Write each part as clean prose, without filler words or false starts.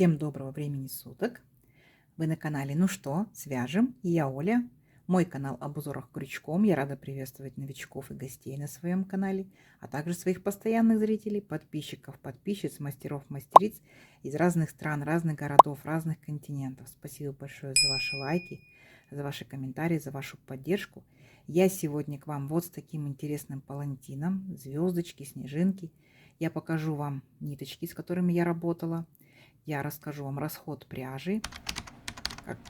Всем доброго времени суток! Вы на канале «Ну что, свяжем?» И я Оля. Мой канал об узорах крючком. Я рада приветствовать новичков и гостей на своем канале, а также своих постоянных зрителей, подписчиков, подписчиц, мастеров, мастериц из разных стран, разных городов, разных континентов. Спасибо большое за ваши лайки, за ваши комментарии, за вашу поддержку. Я сегодня к вам вот с таким интересным палантином. Звездочки, снежинки. Я покажу вам ниточки, с которыми я работала. Я расскажу вам расход пряжи,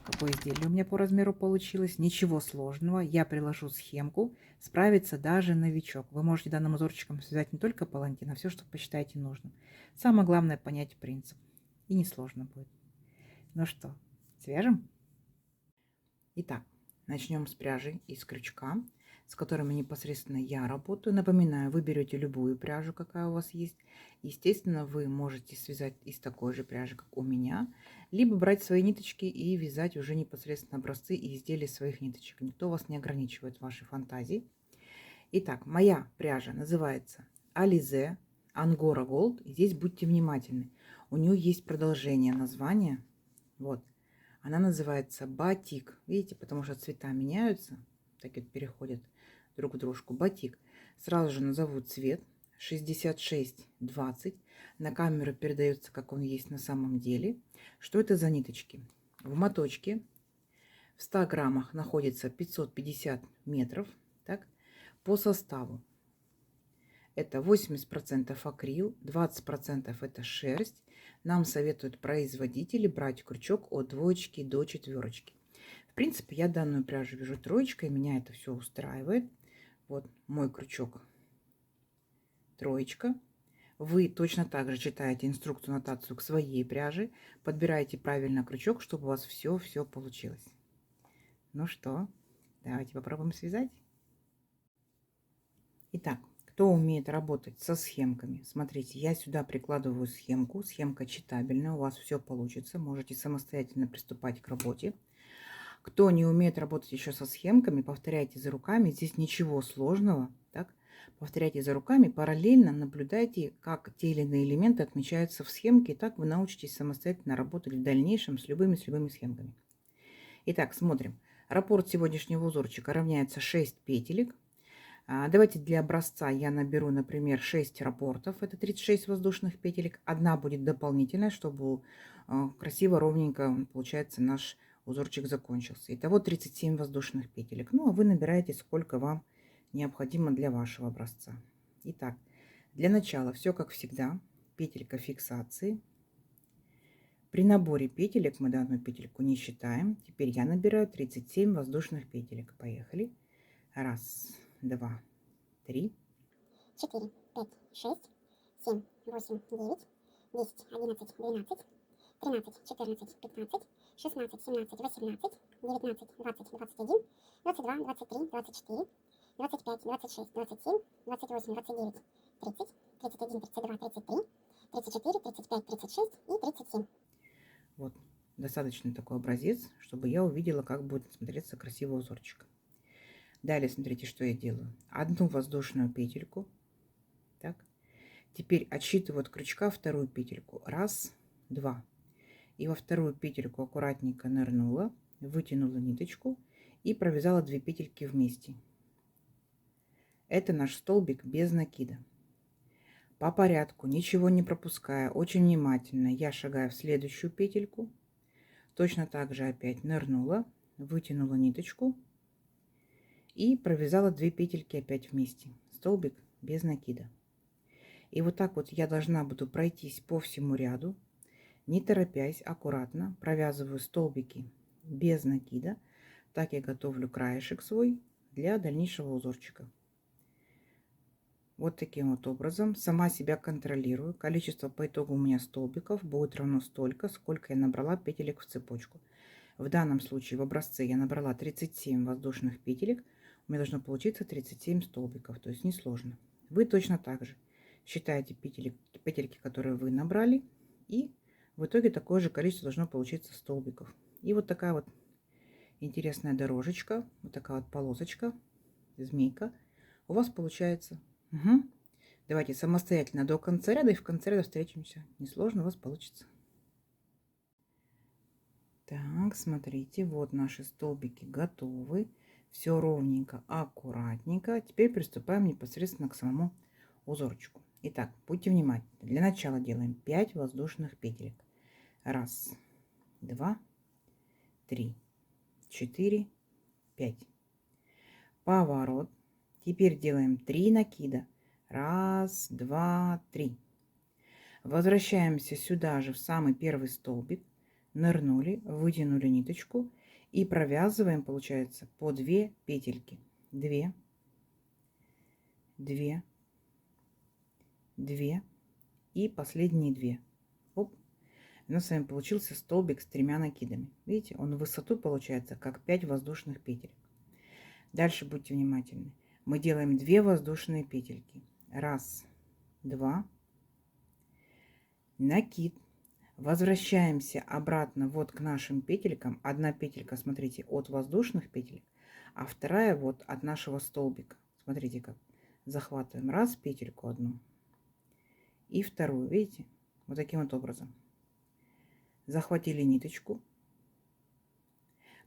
какое изделие у меня по размеру получилось. Ничего сложного. Я приложу схемку. Справится даже новичок. Вы можете данным узорчиком связать не только палантин, а все, что посчитаете нужным. Самое главное понять принцип. И несложно будет. Ну что, свяжем? Итак, начнем с пряжи из крючка, с которыми непосредственно я работаю. Напоминаю, вы берете любую пряжу, какая у вас есть. Естественно, вы можете связать из такой же пряжи, как у меня, либо брать свои ниточки и вязать уже непосредственно образцы и изделия своих ниточек. Никто вас не ограничивает в вашей фантазии. Итак, моя пряжа называется Alize Angora Gold. И здесь будьте внимательны. У нее есть продолжение названия. Вот. Она называется батик. Видите, потому что цвета меняются. Так вот переходят друг в дружку. Батик. Сразу же назову цвет. 6620. На камеру передается, как он есть на самом деле. Что это за ниточки? В моточке в 100 граммах находится 550 метров. Так? По составу. Это 80% акрил, 20% это шерсть. Нам советуют производители брать крючок от 2 до 4. В принципе, я данную пряжу вяжу 3, меня это все устраивает. Вот мой крючок 3. Вы точно так же читаете инструкцию, нотацию к своей пряже, подбираете правильно крючок, чтобы у вас все получилось. Ну что, давайте попробуем связать. Итак, кто умеет работать со схемками, смотрите, я сюда прикладываю схемку. Схемка читабельная, у вас все получится. Можете самостоятельно приступать к работе. Кто не умеет работать еще со схемками, повторяйте за руками. Здесь ничего сложного. Так? Повторяйте за руками, параллельно наблюдайте, как те или иные элементы отмечаются в схемке. И так вы научитесь самостоятельно работать в дальнейшем с любыми схемками. Итак, смотрим. Раппорт сегодняшнего узорчика равняется 6 петелек. Давайте для образца я наберу, например, 6 раппортов. Это 36 воздушных петелек. Одна будет дополнительная, чтобы красиво, ровненько, получается, наш узорчик закончился. Итого 37 воздушных петелек. Ну, а вы набираете, сколько вам необходимо для вашего образца. Итак, для начала все как всегда. Петелька фиксации. При наборе петелек мы данную петельку не считаем. Теперь я набираю 37 воздушных петелек. Поехали. Раз, 2, 3, 4, 5, 6, 7, 8, 9, 10, 11, 12, 13, 14, 15, 16, 17, 18, 19, 20, 21, 22, 23, 24, 25, 26, 27, 28, 29, 30, 31, 32, 33, 34, 35, 36 и 37. Вот, достаточно такой образец, чтобы я увидела, как будет смотреться красивый узорчик. Далее смотрите, что я делаю. Одну воздушную петельку. Так. Теперь отсчитываю от крючка вторую петельку. Раз, два. И во вторую петельку аккуратненько нырнула, вытянула ниточку и провязала 2 петельки вместе. Это наш столбик без накида. По порядку, ничего не пропуская, очень внимательно я шагаю в следующую петельку. Точно так же опять нырнула, вытянула ниточку и провязала 2 петельки опять вместе. Столбик без накида. И вот так вот я должна буду пройтись по всему ряду, не торопясь, аккуратно провязываю столбики без накида. Так я готовлю краешек свой для дальнейшего узорчика. Вот таким вот образом сама себя контролирую. Количество по итогу у меня столбиков будет равно столько, сколько я набрала петелек в цепочку. В данном случае в образце я набрала 37 воздушных петелек. У меня должно получиться 37 столбиков, то есть несложно. Вы точно так же считаете петельки, которые вы набрали, и в итоге такое же количество должно получиться столбиков. И вот такая вот интересная дорожечка, вот такая вот полосочка, змейка у вас получается. Угу. Давайте самостоятельно до конца ряда, и в конце ряда встретимся. Несложно у вас получится. Так, смотрите, вот наши столбики готовы. Все ровненько, аккуратненько. Теперь приступаем непосредственно к самому узорчику. Итак, будьте внимательны. Для начала делаем 5 воздушных петелек. Раз, два, три, четыре, 5. Поворот. Теперь делаем 3 накида. Раз, два, три. Возвращаемся сюда же в самый первый столбик. Нырнули, вытянули ниточку и провязываем, получается, по 2 петельки. 2, 2, 2 и последние 2. Оп. У нас с вами получился столбик с 3 накидами. Видите, он в высоту получается как 5 воздушных петель. Дальше будьте внимательны. Мы делаем 2 воздушные петельки. Раз, два, накид. Возвращаемся обратно вот к нашим петелькам. Одна петелька, смотрите, от воздушных петель, а вторая вот от нашего столбика. Смотрите как. Захватываем раз петельку одну и вторую, видите, вот таким вот образом. Захватили ниточку,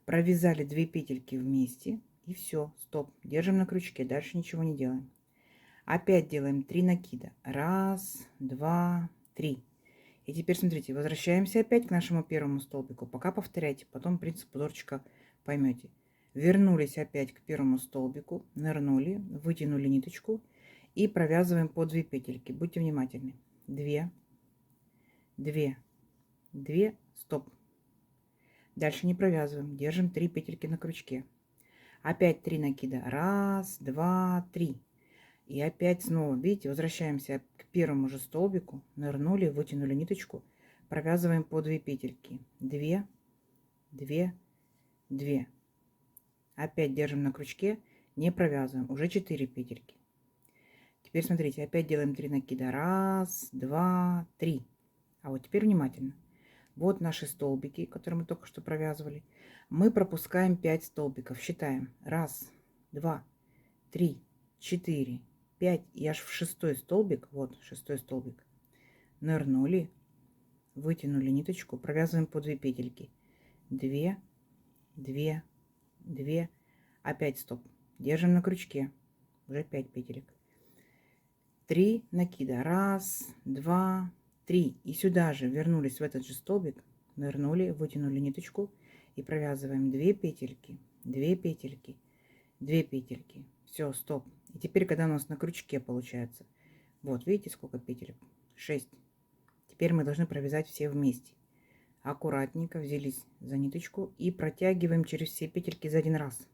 провязали 2 петельки вместе и все, стоп, держим на крючке, дальше ничего не делаем. Опять делаем 3 накида. Раз, два, три. И теперь смотрите, возвращаемся опять к нашему первому столбику. Пока повторяйте, потом принцип узорчика поймете. Вернулись опять к первому столбику, нырнули, вытянули ниточку и провязываем по 2 петельки. Будьте внимательны. 2, 2, 2, стоп. Дальше не провязываем, держим 3 петельки на крючке. Опять 3 накида. Раз, два, три. И опять снова, видите, возвращаемся к первому же столбику, нырнули, вытянули ниточку, провязываем по 2 петельки. 2, 2, 2. Опять держим на крючке, не провязываем, уже 4 петельки. Теперь смотрите, опять делаем 3 накида. Раз, два, три. А вот теперь внимательно. Вот наши столбики, которые мы только что провязывали. Мы пропускаем 5 столбиков. Считаем. Раз, два, три, 4, 5 и аж в 6 столбик, вот 6 столбик, нырнули, вытянули ниточку, провязываем по 2 петельки. 2, 2, 2, опять стоп, держим на крючке, уже 5 петелек. 3 накида, раз, два, три, и сюда же вернулись в этот же столбик, нырнули, вытянули ниточку и провязываем 2 петельки, 2 петельки, 2 петельки. Все, стоп. И теперь, когда у нас на крючке получается, вот видите, сколько петелек? 6. Теперь мы должны провязать все вместе. Аккуратненько взялись за ниточку и протягиваем через все петельки за один раз.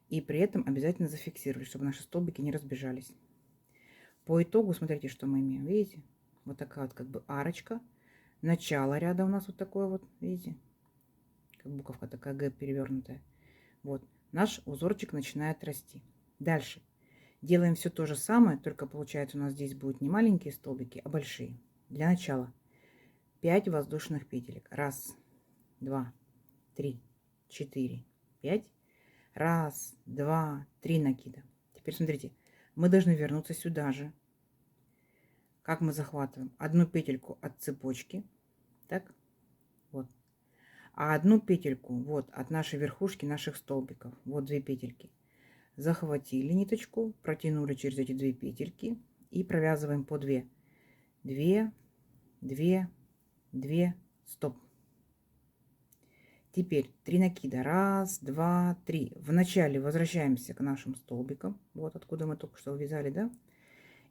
И при этом обязательно зафиксировали, чтобы наши столбики не разбежались. По итогу, смотрите, что мы имеем. Видите? Вот такая вот как бы арочка. Начало ряда у нас вот такое вот, видите? Как буковка такая Г перевернутая. Вот. Наш узорчик начинает расти. Дальше делаем все то же самое, только получается у нас здесь будут не маленькие столбики, а большие. Для начала 5 воздушных петелек. Раз, два, три, 4, 5. Раз, два, 3 накида. Теперь смотрите, мы должны вернуться сюда же. Как мы захватываем? Одну петельку от цепочки. Так, вот. А одну петельку вот от нашей верхушки наших столбиков. Вот 2 петельки. Захватили ниточку, протянули через эти 2 петельки и провязываем по 2. 2, 2, 2, стоп. Теперь 3 накида. Раз, два, три. Вначале возвращаемся к нашим столбикам. Вот откуда мы только что вязали, да?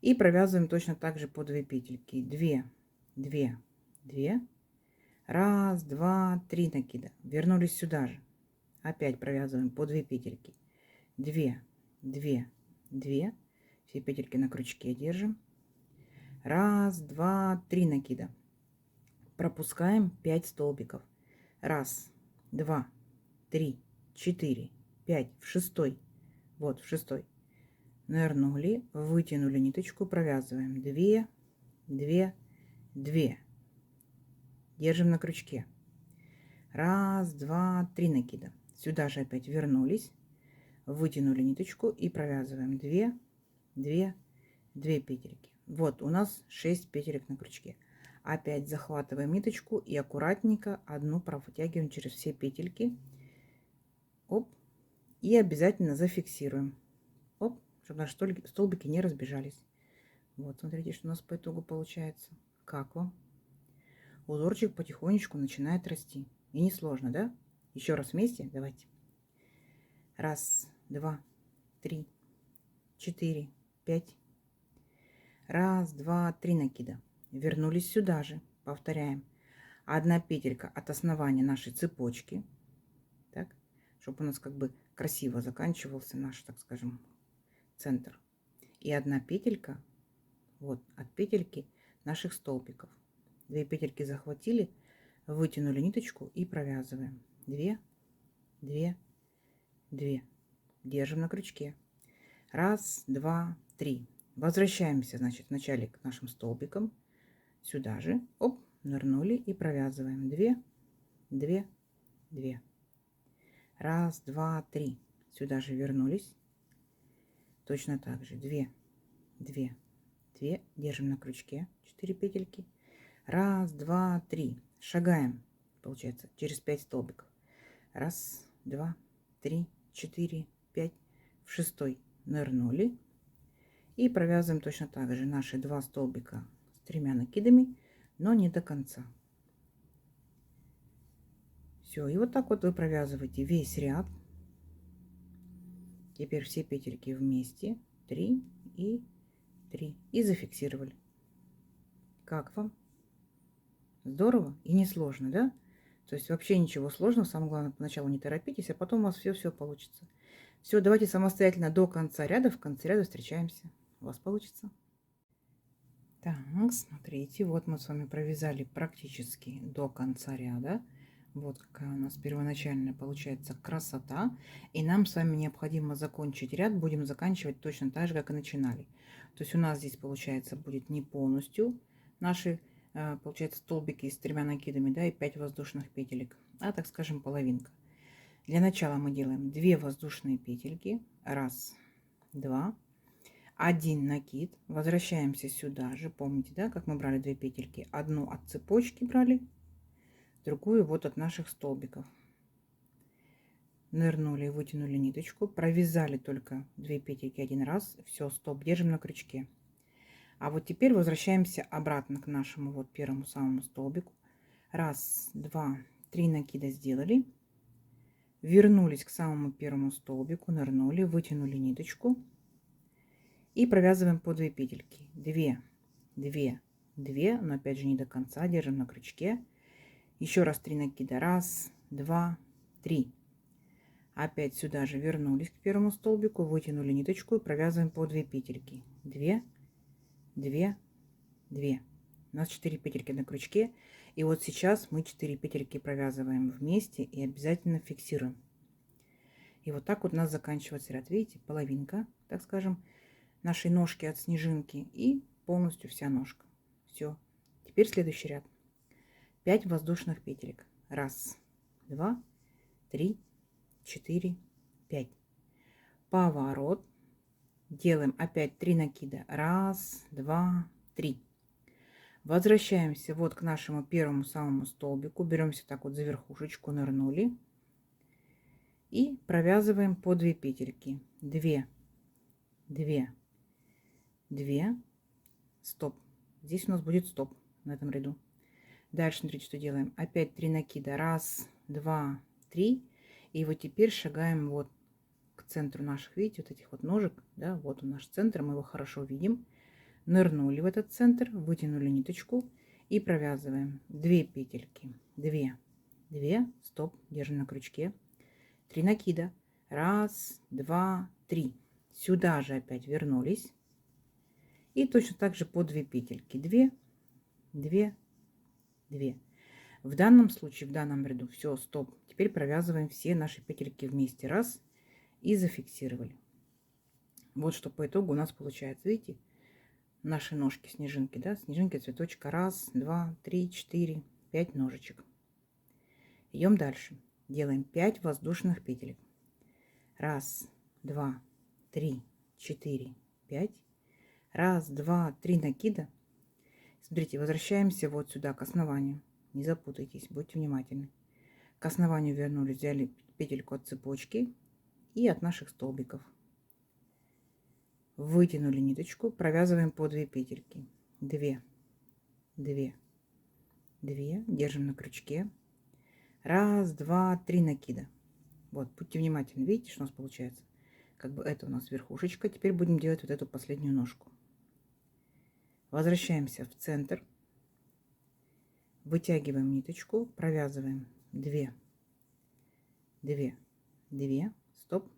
И провязываем точно так же по 2 петельки. 2, 2, 2. Раз, два, 3 накида. Вернулись сюда же. Опять провязываем по 2 петельки. 2, 2, 2. Все петельки на крючке держим. Раз, два, 3 накида. Пропускаем 5 столбиков. Раз, два, 3, 4, 5. В 6. Вот в 6. Нырнули, вытянули ниточку, провязываем 2, 2, 2. Держим на крючке. Раз, два, 3 накида. Сюда же опять вернулись, вытянули ниточку и провязываем 2, 2, 2 петельки. Вот у нас 6 петелек на крючке. Опять захватываем ниточку и аккуратненько одну протягиваем через все петельки. Оп. И обязательно зафиксируем. Оп, чтобы наши столбики не разбежались. Вот, смотрите, что у нас по итогу получается. Как вам? Узорчик потихонечку начинает расти. И несложно, да? Еще раз вместе. Давайте. Раз, два, три, 4, 5. Раз, два, три накида. Вернулись сюда же. Повторяем. Одна петелька от основания нашей цепочки. Так, чтобы у нас как бы красиво заканчивался наш, так скажем, центр. И одна петелька вот от петельки наших столбиков. 2 петельки захватили, вытянули ниточку и провязываем. 2, 2, 2. Держим на крючке. Раз, два, три. Возвращаемся, значит, вначале к нашим столбикам. Сюда же. Оп, нырнули и провязываем. 2, 2, 2. Раз, два, три. Сюда же вернулись. Точно так же. 2, 2, 2. Держим на крючке. 4 петельки. Раз, два, три. Шагаем. Получается, через 5 столбиков. Раз, два, три, 4, 5. В 6 нырнули. И провязываем точно так же наши 2 столбика с 3 накидами, но не до конца. Все, и вот так вот вы провязываете весь ряд. Теперь все петельки вместе. 3 и 3. И зафиксировали. Как вам? Здорово и несложно, да? То есть вообще ничего сложного. Самое главное, поначалу не торопитесь, а потом у вас все получится. Все, давайте самостоятельно до конца ряда. В конце ряда встречаемся. У вас получится. Так, смотрите, вот мы с вами провязали практически до конца ряда. Вот какая у нас первоначальная получается красота. И нам с вами необходимо закончить ряд. Будем заканчивать точно так же, как и начинали. То есть у нас здесь получается будет не полностью наши, получается, столбики с 3 накидами, да, и 5 воздушных петелек, а, так скажем, половинка. Для начала мы делаем 2 воздушные петельки. Раз, два. 1 накид. Возвращаемся сюда же. Помните, да, как мы брали 2 петельки? Одну от цепочки брали, другую вот от наших столбиков. Нырнули, вытянули ниточку, провязали только 2 петельки один раз. Все, стоп, держим на крючке. А вот теперь возвращаемся обратно к нашему вот первому самому столбику. Раз, два, 3 накида сделали. Вернулись к самому первому столбику, нырнули, вытянули ниточку. И провязываем по 2 петельки. 2, 2, 2, но опять же не до конца, держим на крючке. Еще раз 3 накида. Раз, два, 3. Опять сюда же вернулись к первому столбику, вытянули ниточку и провязываем по 2 петельки. 2, 2, 2. У нас 4 петельки на крючке. И вот сейчас мы 4 петельки провязываем вместе и обязательно фиксируем. И вот так вот у нас заканчивается ряд. Видите, половинка, так скажем, нашей ножки от снежинки и полностью вся ножка. Все. Теперь следующий ряд. 5 воздушных петелек. Раз, два, 3, 4, 5. Поворот. Делаем опять 3 накида. Раз, два, 3. Возвращаемся вот к нашему первому самому столбику. Беремся так вот за верхушечку, нырнули. И провязываем по 2 петельки. 2, 2, 2. Стоп. Здесь у нас будет стоп на этом ряду. Дальше смотрите, что делаем. Опять 3 накида. Раз, два, 3. И вот теперь шагаем вот к центру наших, видите, вот этих вот ножек. Да, вот он наш центр, мы его хорошо видим. Нырнули в этот центр, вытянули ниточку и провязываем 2 петельки. 2, 2. Стоп. Держим на крючке. 3 накида. Раз, два, 3. Сюда же опять вернулись. И точно так же по 2 петельки. 2, 2, 2. В данном случае, в данном ряду, все, стоп. Теперь провязываем все наши петельки вместе. Раз. И зафиксировали. Вот что по итогу у нас получается. Видите, наши ножки снежинки, да, снежинки цветочка. Раз, два, 3, 4, 5 ножичек. Идем дальше. Делаем 5 воздушных петелек. Раз, два, 3, 4, 5. Раз, два, 3 накида. Смотрите, возвращаемся вот сюда, к основанию. Не запутайтесь, будьте внимательны. К основанию вернулись, взяли петельку от цепочки и от наших столбиков. Вытянули ниточку, провязываем по 2 петельки. 2, 2, 2, держим на крючке. Раз, два, три накида. Вот, будьте внимательны, видите, что у нас получается? Как бы это у нас верхушечка. Теперь будем делать вот эту последнюю ножку. Возвращаемся в центр. Вытягиваем ниточку, провязываем 2, 2, 2, стоп,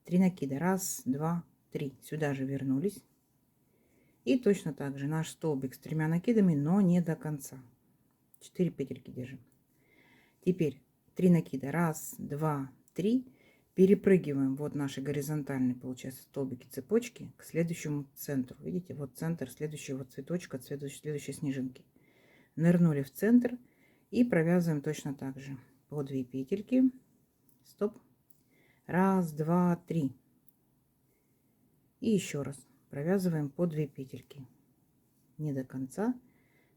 3 накида. Раз, два, три. Сюда же вернулись. И точно так же наш столбик с 3 накидами, но не до конца. 4 петельки держим. Теперь 3 накида. Раз, два, три. Перепрыгиваем вот наши горизонтальные, получается, столбики цепочки к следующему центру. Видите, вот центр следующего цветочка, следующей снежинки. Нырнули в центр и провязываем точно так же. По 2 петельки. Стоп. Раз, два, три. И еще раз провязываем по 2 петельки. Не до конца.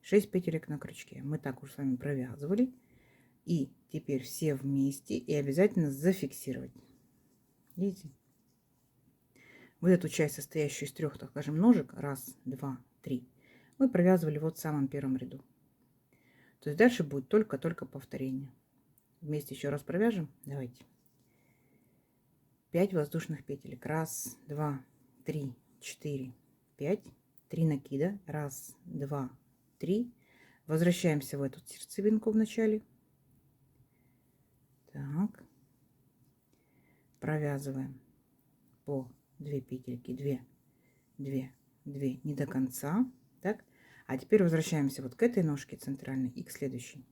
6 петелек на крючке. Мы так уж с вами провязывали. И теперь все вместе и обязательно зафиксировать. Видите? Вот эту часть, состоящую из 3, так скажем, ножек, раз, два, три, мы провязывали вот в самом первом ряду. То есть дальше будет только повторение. Вместе еще раз провяжем. Давайте. 5 воздушных петелек. Раз, два, три, 4, 5. 3 накида. Раз, два, три. Возвращаемся в эту сердцевинку в начале. Так. Провязываем по 2 петельки. 2, 2, 2. Не до конца. Так. А теперь возвращаемся вот к этой ножке центральной и к следующей.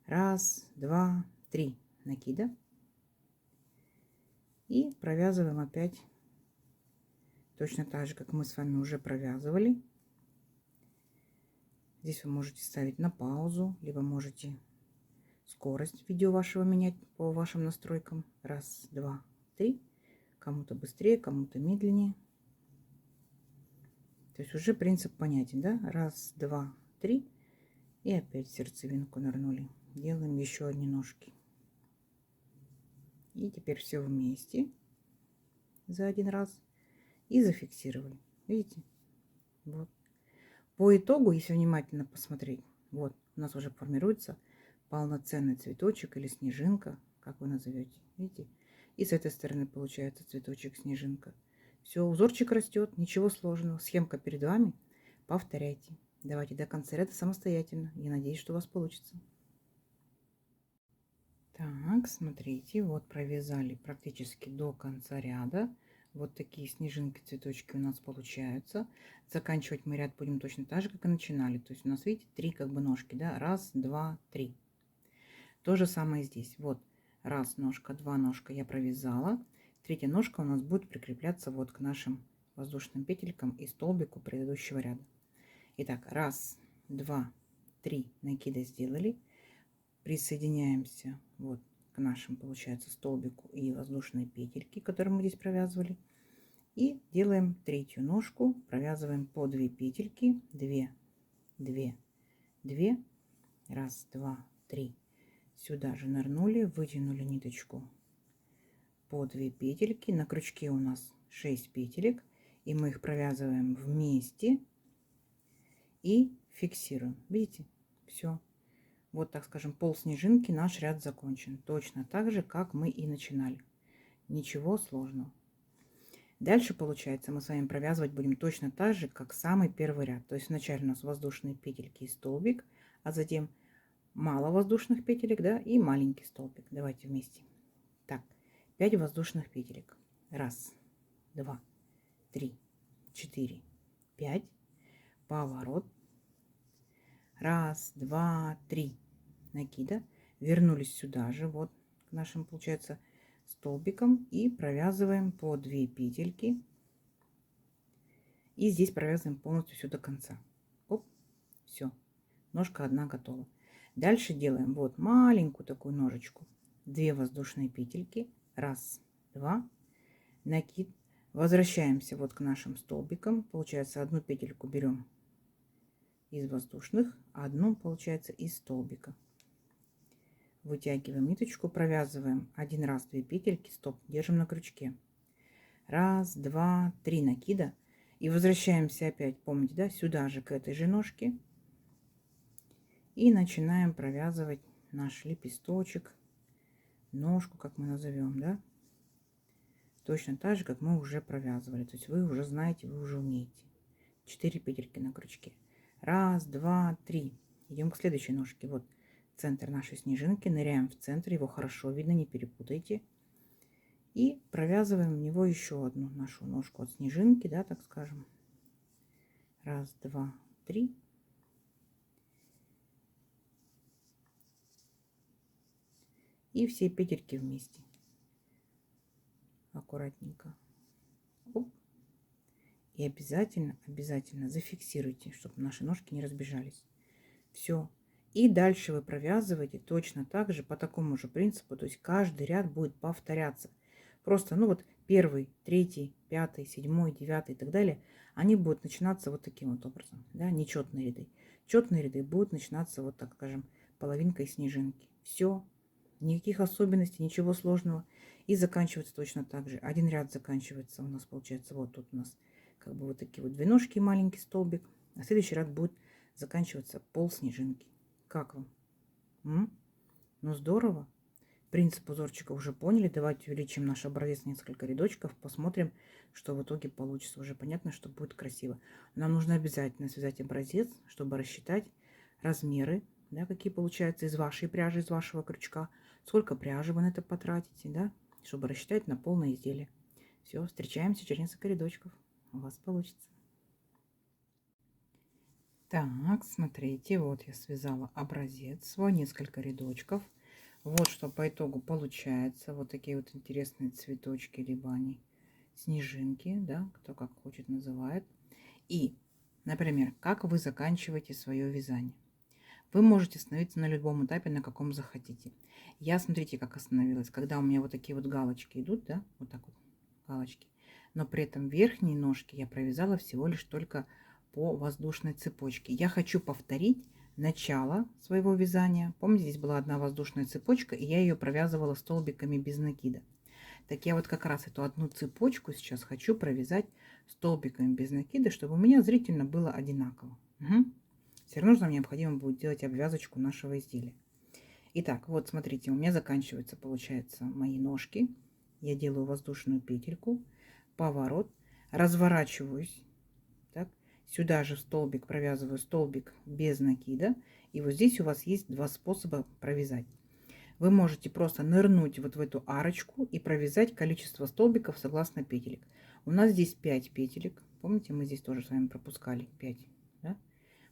Раз, два, три накида. И провязываем опять точно так же, как мы с вами уже провязывали. Здесь вы можете ставить на паузу, либо можете скорость видео вашего менять по вашим настройкам. Раз, два, три. Кому-то быстрее, кому-то медленнее. То есть уже принцип понятен, да? Раз, два, три. И опять в сердцевинку нырнули. Делаем еще одни ножки. И теперь все вместе за один раз. И зафиксировали. Видите? Вот. По итогу, если внимательно посмотреть, вот у нас уже формируется полноценный цветочек или снежинка, как вы назовете. Видите? И с этой стороны получается цветочек, снежинка. Все, узорчик растет, ничего сложного. Схемка перед вами. Повторяйте. Давайте до конца ряда самостоятельно. Я надеюсь, что у вас получится. Так, смотрите, вот провязали практически до конца ряда. Вот такие снежинки, цветочки у нас получаются. Заканчивать мы ряд будем точно так же, как и начинали. То есть у нас, видите, 3 как бы ножки, да? Раз, два, три. То же самое здесь. Вот раз ножка, два ножка я провязала. Третья ножка у нас будет прикрепляться вот к нашим воздушным петелькам и столбику предыдущего ряда. Итак, раз, два, три накида сделали. Присоединяемся вот к нашим, получается, столбику и воздушной петельки, которые мы здесь провязывали. И делаем третью ножку, провязываем по 2 петельки, 2, 2, 2, раз, два, три. Сюда же нырнули, вытянули ниточку по 2 петельки. На крючке у нас 6 петелек, и мы их провязываем вместе и фиксируем. Видите? Все. Вот, так скажем, пол снежинки, наш ряд закончен. Точно так же, как мы и начинали. Ничего сложного. Дальше, получается, мы с вами провязывать будем точно так же, как самый первый ряд. То есть вначале у нас воздушные петельки и столбик, а затем мало воздушных петелек, да, и маленький столбик. Давайте вместе. Так, 5 воздушных петелек. Раз, два, три, 4, 5. Поворот. Раз, два, три накида. Вернулись сюда же, вот к нашим, получается, столбикам и провязываем по 2 петельки. И здесь провязываем полностью все до конца. Оп, все. Ножка одна готова. Дальше делаем вот маленькую такую ножечку. 2 воздушные петельки. Раз, два. Накид. Возвращаемся вот к нашим столбикам. Получается, одну петельку берем из воздушных, а одну получается из столбика. Вытягиваем ниточку, провязываем 1 раз 2 петельки, стоп, держим на крючке. 1, 2, 3 накида. И возвращаемся опять, помните, да, сюда же, к этой же ножке. И начинаем провязывать наш лепесточек, ножку, как мы назовем, да. Точно так же, как мы уже провязывали. То есть вы уже знаете, вы уже умеете. 4 петельки на крючке. 1, 2, 3. Идем к следующей ножке. Вот центр нашей снежинки. Ныряем в центр. Его хорошо видно, не перепутайте. И провязываем в него еще одну нашу ножку от снежинки, да, так скажем. 1, 2, 3. И все петельки вместе. Аккуратненько. Оп. И обязательно зафиксируйте, чтобы наши ножки не разбежались. Все. И дальше вы провязываете точно так же, по такому же принципу. То есть каждый ряд будет повторяться. Просто, ну вот, 1, 3, 5, 7, 9 и так далее, они будут начинаться вот таким вот образом. Да, нечетные ряды. Четные ряды будут начинаться вот так, скажем, половинкой снежинки. Все. Никаких особенностей, ничего сложного. И заканчивается точно так же. Один ряд заканчивается у нас, получается, вот тут у нас как бы вот такие вот 2 ножки, маленький столбик. А следующий ряд будет заканчиваться пол снежинки. Как вам? Ну, здорово. Принцип узорчика уже поняли. Давайте увеличим наш образец на несколько рядочков. Посмотрим, что в итоге получится. Уже понятно, что будет красиво. Нам нужно обязательно связать образец, чтобы рассчитать размеры, да, какие получаются из вашей пряжи, из вашего крючка. Сколько пряжи вы на это потратите, да, чтобы рассчитать на полное изделие. Все, встречаемся через несколько рядочков. У вас получится. Так, смотрите, вот я связала образец свой, несколько рядочков. Вот что по итогу получается. Вот такие вот интересные цветочки, либо они снежинки, да, кто как хочет называет. И, например, как вы заканчиваете свое вязание. Вы можете остановиться на любом этапе, на каком захотите. Я, смотрите, как остановилась. Когда у меня вот такие вот галочки идут, да, вот так вот галочки. Но при этом верхние ножки я провязала всего лишь только по воздушной цепочке. Я хочу повторить начало своего вязания. Помните, здесь была одна воздушная цепочка, и я ее провязывала столбиками без накида. Так я вот как раз эту одну цепочку сейчас хочу провязать столбиками без накида, чтобы у меня зрительно было одинаково. Угу. Все равно нам необходимо будет делать обвязочку нашего изделия. Итак, вот смотрите, у меня заканчиваются, получается, мои ножки. Я делаю воздушную петельку, поворот, разворачиваюсь, так, сюда же в столбик провязываю столбик без накида. И вот здесь у вас есть 2 способа провязать. Вы можете просто нырнуть вот в эту арочку и провязать количество столбиков согласно петелек. У нас здесь 5 петелек. Помните, мы здесь тоже с вами пропускали 5. Да?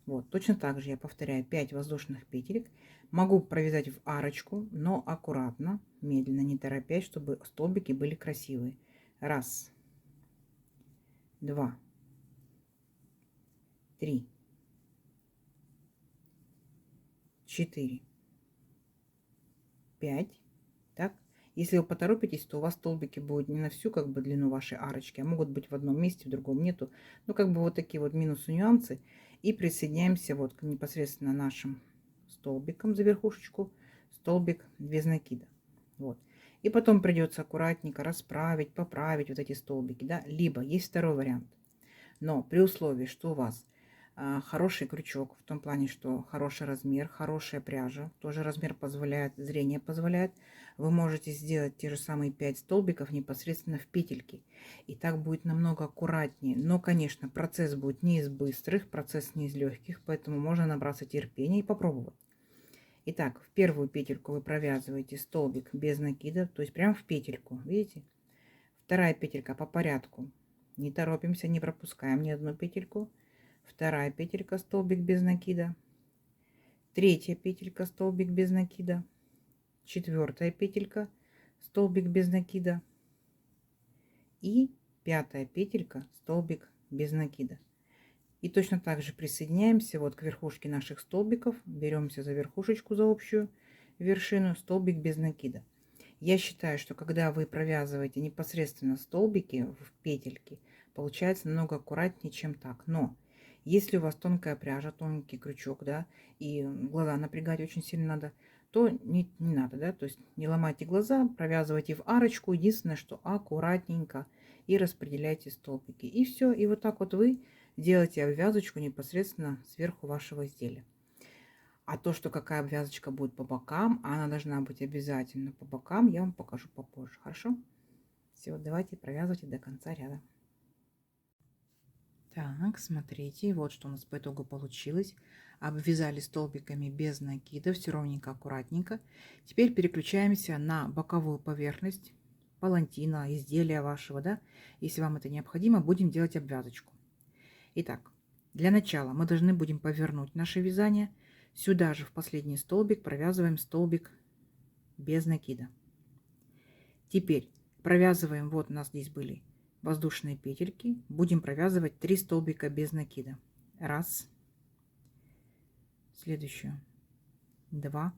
Вот, точно так же я повторяю 5 воздушных петелек. Могу провязать в арочку, но аккуратно, медленно, не торопясь, чтобы столбики были красивые. 1, 2, 3, 4, 5. Так, если вы поторопитесь, то у вас столбики будут не на всю как бы длину вашей арочки, а могут быть в одном месте, в другом нету. Ну, как бы вот такие вот минусы, нюансы. И присоединяемся вот к непосредственно нашим столбикам за верхушечку, столбик без накида. Вот. И потом придется аккуратненько расправить, поправить вот эти столбики, да. Либо есть второй вариант. Но при условии, что у вас хороший крючок, в том плане, что хороший размер, хорошая пряжа, тоже размер позволяет, зрение позволяет, вы можете сделать те же самые 5 столбиков непосредственно в петельке. И так будет намного аккуратнее. Но, конечно, процесс будет не из быстрых, процесс не из легких, поэтому можно набраться терпения и попробовать. Итак, в первую петельку вы провязываете столбик без накида, то есть прям в петельку, видите? Вторая петелька по порядку. Не торопимся, не пропускаем ни одну петельку. Вторая петелька, столбик без накида. Третья петелька, столбик без накида. Четвертая петелька, столбик без накида. И пятая петелька, столбик без накида. И точно так же присоединяемся вот к верхушке наших столбиков. Беремся за верхушечку, за общую вершину, столбик без накида. Я считаю, что когда вы провязываете непосредственно столбики в петельки, получается намного аккуратнее, чем так. Но Если у вас тонкая пряжа, тонкий крючок, да, и глаза напрягать очень сильно надо, то не надо, да, то есть не ломайте глаза, провязывайте в арочку, единственное, что аккуратненько, и распределяйте столбики. И все, и вот так вот вы делаете обвязочку непосредственно сверху вашего изделия. А то, что какая обвязочка будет по бокам, она должна быть обязательно по бокам, я вам покажу попозже, хорошо? Все, давайте провязывайте до конца ряда. Так, смотрите, вот что у нас по итогу получилось. Обвязали столбиками без накида, все ровненько, аккуратненько. Теперь переключаемся на боковую поверхность палантина, изделия вашего, да. Если вам это необходимо, будем делать обвязочку. Итак, для начала мы должны будем повернуть наше вязание. Сюда же в последний столбик провязываем столбик без накида. Теперь провязываем, вот у нас здесь были воздушные петельки, будем провязывать 3 столбика без накида. Раз, следующую, 2,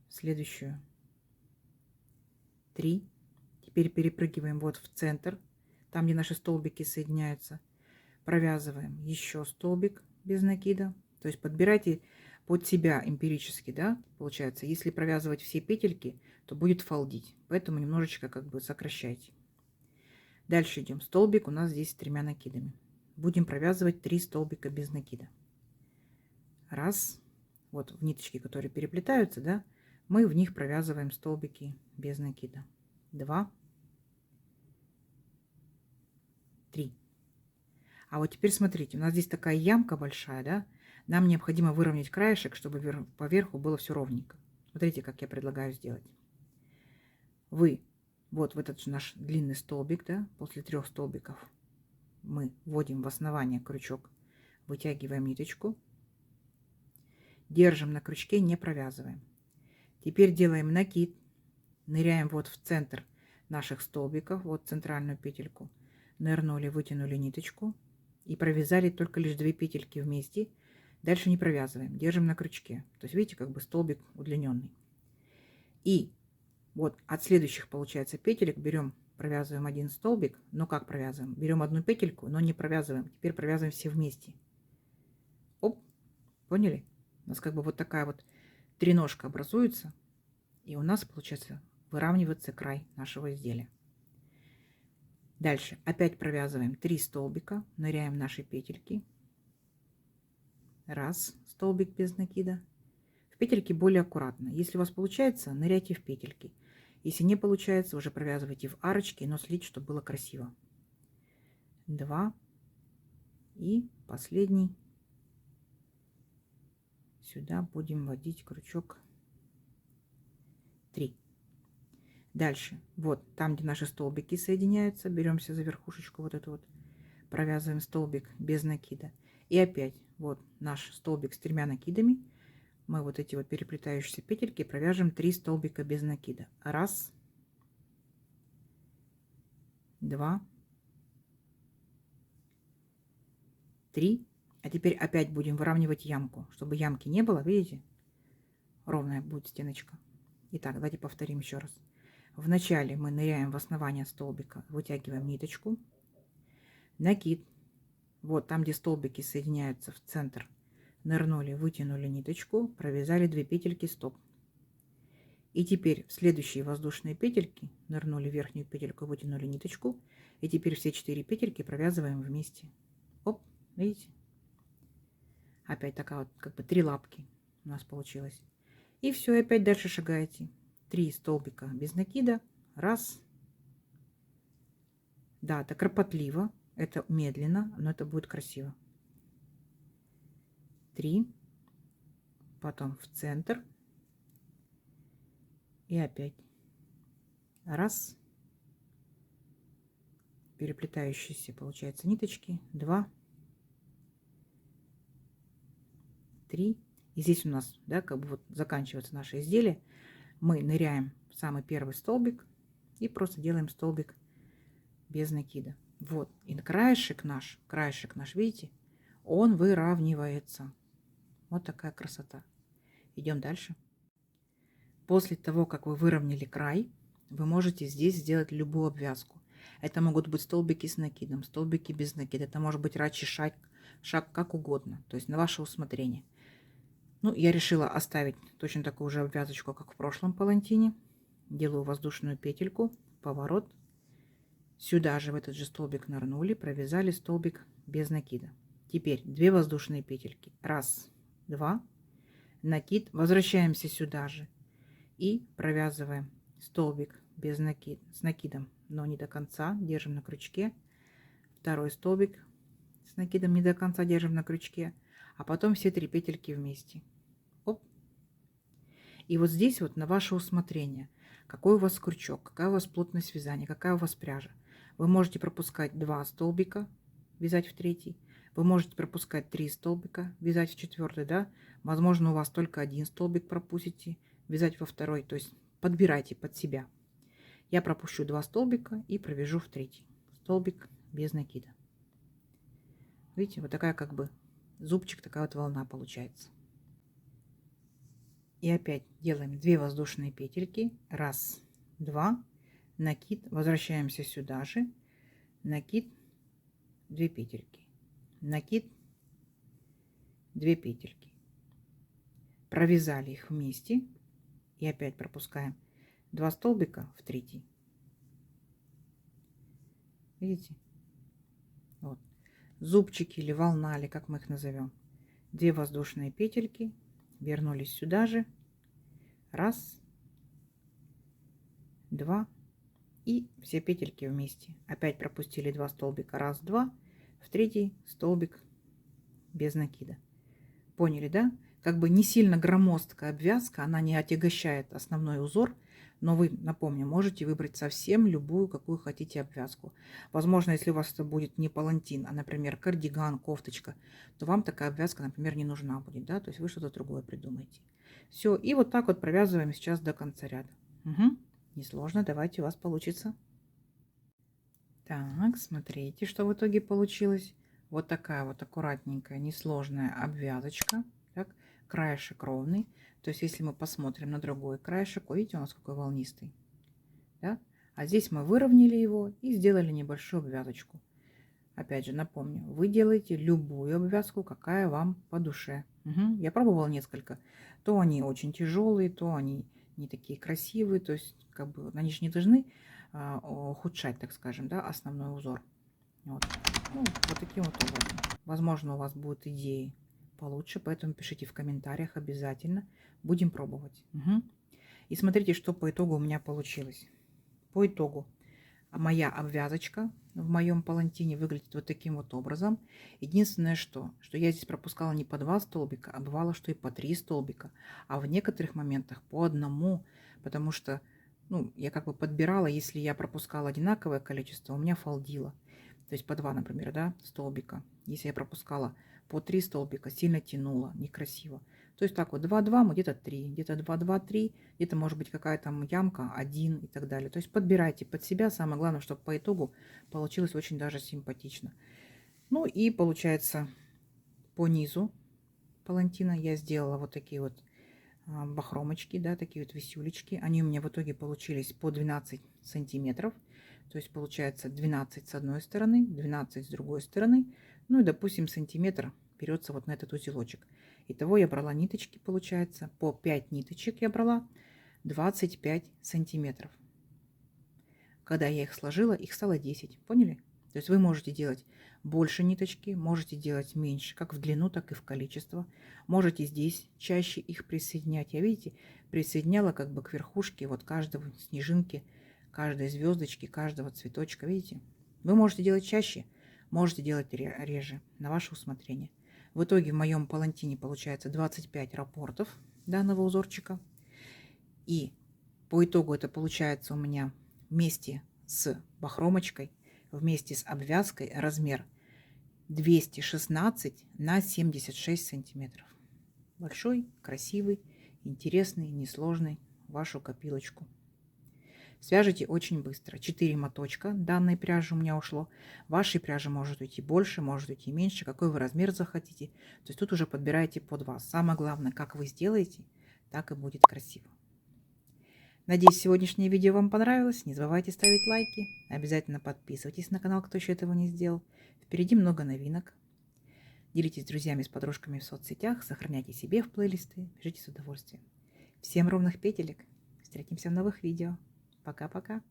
следующую, 3. Теперь перепрыгиваем вот в центр, там где наши столбики соединяются, провязываем еще столбик без накида. То есть подбирайте под себя эмпирически, да, получается. Если провязывать все петельки, то будет фалдить, поэтому немножечко как бы сокращайте. Дальше идем. Столбик у нас здесь с 3 накидами. Будем провязывать 3 столбика без накида. Раз. Вот в ниточки, которые переплетаются, да, мы в них провязываем столбики без накида. 2, 3. А вот теперь смотрите, у нас здесь такая ямка большая, да, нам необходимо выровнять краешек, чтобы поверху было все ровненько. Смотрите, как я предлагаю сделать. Вы вот в этот же наш длинный столбик, да, после 3 столбиков мы вводим в основание крючок, вытягиваем ниточку, держим на крючке, не провязываем. Теперь делаем накид, ныряем вот в центр наших столбиков, вот центральную петельку, нырнули, вытянули ниточку и провязали только лишь 2 петельки вместе. Дальше не провязываем, держим на крючке. То есть видите, как бы столбик удлиненный. И вот от следующих, получается, петелек берем, провязываем один столбик. Но как провязываем? Берем одну петельку, но не провязываем. Теперь провязываем все вместе. Оп, поняли? У нас как бы вот такая вот треножка образуется. И у нас, получается, выравнивается край нашего изделия. Дальше опять провязываем 3 столбика, ныряем в наши петельки. Раз, столбик без накида. В петельки более аккуратно. Если у вас получается, ныряйте в петельки. Если не получается, уже провязывайте в арочки, но следите, чтобы было красиво. 2 и последний. Сюда будем вводить крючок 3. Дальше, вот там, где наши столбики соединяются, беремся за верхушечку вот эту вот, провязываем столбик без накида. И опять вот наш столбик с 3 накидами. Мы вот эти вот переплетающиеся петельки провяжем 3 столбика без накида. Раз, 2, 3. А теперь опять будем выравнивать ямку, чтобы ямки не было, видите? Ровная будет стеночка. Итак, давайте повторим еще раз. Вначале мы ныряем в основание столбика, вытягиваем ниточку, накид, вот там, где столбики соединяются в центр, нырнули, вытянули ниточку, провязали 2 петельки, стоп. И теперь в следующие воздушные петельки нырнули в верхнюю петельку, вытянули ниточку, и теперь все 4 петельки провязываем вместе. Оп, видите? Опять такая вот как бы 3 лапки у нас получилось. И все, и опять дальше шагаете. 3 столбика без накида. Раз. Да, это кропотливо, это медленно, но это будет красиво. 3. Потом в центр. И опять. Раз. Переплетающиеся, получается, ниточки. 2. 3. И здесь у нас, да, как бы вот заканчивается наше изделие. Мы ныряем в самый первый столбик и просто делаем столбик без накида. Вот. И краешек наш, видите, он выравнивается. Вот такая красота. Идем дальше. После того, как вы выровняли край, вы можете здесь сделать любую обвязку. Это могут быть столбики с накидом, столбики без накида. Это может быть рачий шаг как угодно. То есть на ваше усмотрение. Ну, я решила оставить точно такую же обвязочку, как в прошлом палантине. Делаю воздушную петельку, поворот. Сюда же в этот же столбик нырнули, провязали столбик без накида. Теперь 2 воздушные петельки. Раз, два, накид. Возвращаемся сюда же и провязываем столбик без накид, с накидом, но не до конца. Держим на крючке. Второй столбик с накидом не до конца держим на крючке. А потом все 3 петельки вместе. Оп. И вот здесь вот на ваше усмотрение, какой у вас крючок, какая у вас плотность вязания, какая у вас пряжа. Вы можете пропускать 2 столбика, вязать в 3. Вы можете пропускать 3 столбика, вязать в 4, да. Возможно, у вас только 1 столбик пропустите, вязать во 2. То есть подбирайте под себя. Я пропущу 2 столбика и провяжу в 3. Столбик без накида. Видите, вот такая как бы зубчик, такая вот волна получается. И опять делаем 2 воздушные петельки. Раз, два, накид. Возвращаемся сюда же. Накид, 2 петельки. Накид, 2 петельки. Провязали их вместе. И опять пропускаем 2 столбика в 3. Видите? Вот. Зубчики или волна, или как мы их назовем. 2 воздушные петельки. Вернулись сюда же. Раз, два. И все петельки вместе. Опять пропустили 2 столбика. Раз, два. В 3 столбик без накида. Поняли, да? Как бы не сильно громоздкая обвязка. Она не отягощает основной узор. Но вы, напомню, можете выбрать совсем любую, какую хотите обвязку. Возможно, если у вас это будет не палантин, а, например, кардиган, кофточка, то вам такая обвязка, например, не нужна будет, да? То есть вы что-то другое придумаете. Все, и вот так вот провязываем сейчас до конца ряда. Угу. Несложно, давайте, у вас получится. Так, смотрите, что в итоге получилось. Вот такая вот аккуратненькая, несложная обвязочка. Так, краешек ровный. То есть, если мы посмотрим на другой краешек, видите, у нас какой волнистый. Да? А здесь мы выровняли его и сделали небольшую обвязочку. Опять же, напомню, вы делаете любую обвязку, какая вам по душе. Угу. Я пробовала несколько. То они очень тяжелые, то они не такие красивые. То есть, как бы, они же не должны ухудшать, так скажем, да, основной узор. Вот. Ну, вот таким вот образом. Возможно, у вас будут идеи получше, поэтому пишите в комментариях обязательно. Будем пробовать. Угу. И смотрите, что по итогу у меня получилось. По итогу моя обвязочка в моем палантине выглядит вот таким вот образом. Единственное, что я здесь пропускала не по 2 столбика, а бывало, что и по 3 столбика. А в некоторых моментах по 1, потому что, ну, я как бы подбирала, если я пропускала одинаковое количество, у меня фалдило. То есть по 2, например, да, столбика. Если я пропускала по 3 столбика, сильно тянула, некрасиво. То есть так вот 2-2, мы где-то 3, где-то 2-2-3, где-то может быть какая-то ямка 1 и так далее. То есть подбирайте под себя. Самое главное, чтобы по итогу получилось очень даже симпатично. Ну и получается по низу палантина я сделала вот такие вот бахромочки, да, такие вот висюлечки. Они у меня в итоге получились по 12 сантиметров. То есть получается 12 с одной стороны, 12 с другой стороны. Ну и, допустим, сантиметр берется вот на этот узелочек. Итого я брала ниточки, получается, по 5 ниточек я брала, 25 сантиметров. Когда я их сложила, их стало 10. Поняли? То есть вы можете делать больше ниточки, можете делать меньше, как в длину, так и в количество. Можете здесь чаще их присоединять. Я, видите, присоединяла как бы к верхушке вот каждого снежинки, каждой звездочки, каждого цветочка. Видите? Вы можете делать чаще, можете делать реже, на ваше усмотрение. В итоге в моем палантине получается 25 раппортов данного узорчика. И по итогу это получается у меня вместе с бахромочкой, вместе с обвязкой размер 216 на 76 сантиметров. Большой, красивый, интересный, несложный, вашу копилочку. Свяжите очень быстро. 4 моточка данной пряжи у меня ушло. Вашей пряжи может уйти больше, может уйти меньше, какой вы размер захотите. То есть тут уже подбираете под вас. Самое главное, как вы сделаете, так и будет красиво. Надеюсь, сегодняшнее видео вам понравилось. Не забывайте ставить лайки. Обязательно подписывайтесь на канал, кто еще этого не сделал. Впереди много новинок. Делитесь с друзьями, с подружками в соцсетях. Сохраняйте себе в плейлисты. Пишите с удовольствием. Всем ровных петелек. Встретимся в новых видео. Пока-пока.